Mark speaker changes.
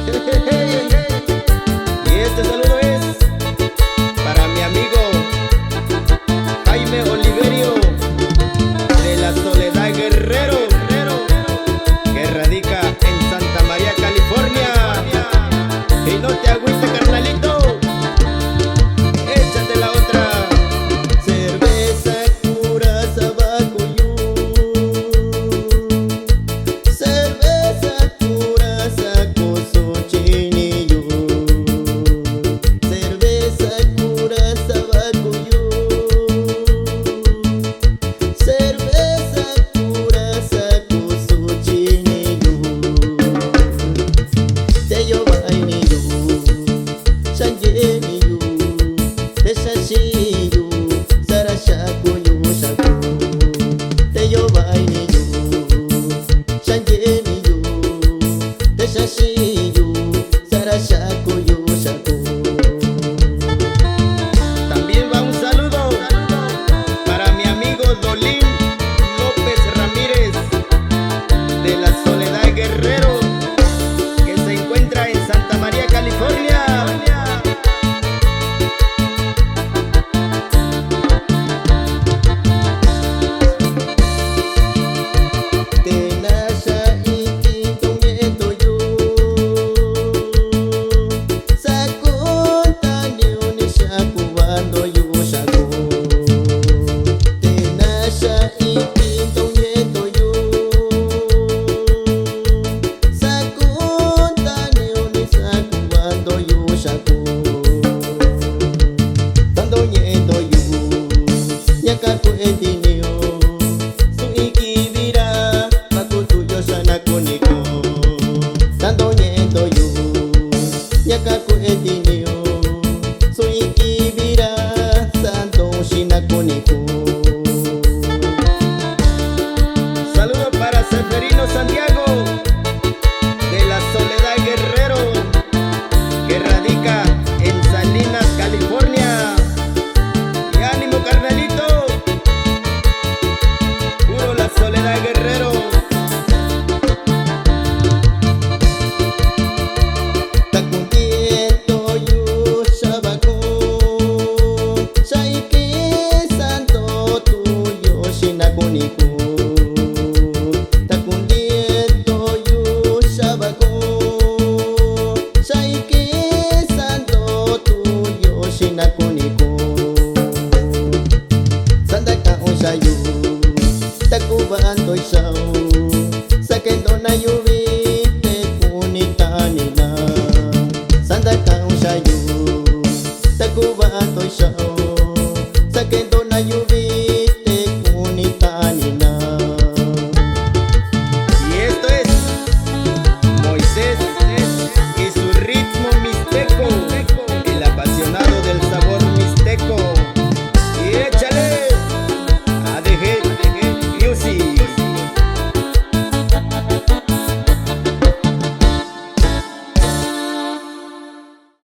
Speaker 1: Y este saludo es para mi amigo Jaime Oliverio de la Soledad Guerrero, que radica en Santa María, California. Y no te agüites, carnalito, échate la otra. Cerveza Curazao-Bacuyú, cerveza Curazao-Cosochiniyu, cerveza Curazao-Bacuyú, cerveza Curazao-Cosochiniyu, teyo bainiyu, shanjeniyu, teshashiyu, sarashakuyu shaku, teyo bainiyu, shanjeniyu, teshashiyu, sarashakuyu shaku. También va un saludo para mi amigo Dolín López Ramírez de la Soledad Guerrero, que se encuentra en Santa María, California. Tenasha ikintongeto-yu, sakuntaniuni shakubandoyu shaku. Tenasha ikintongeto-yu, sakuntaniuni shakubandoyu shaku. Tandoñeto-yu, ñakakuetiniyo, suikibira makutuyo shanakuniko. Tandoñeto-yu, ñakakuetiniyo,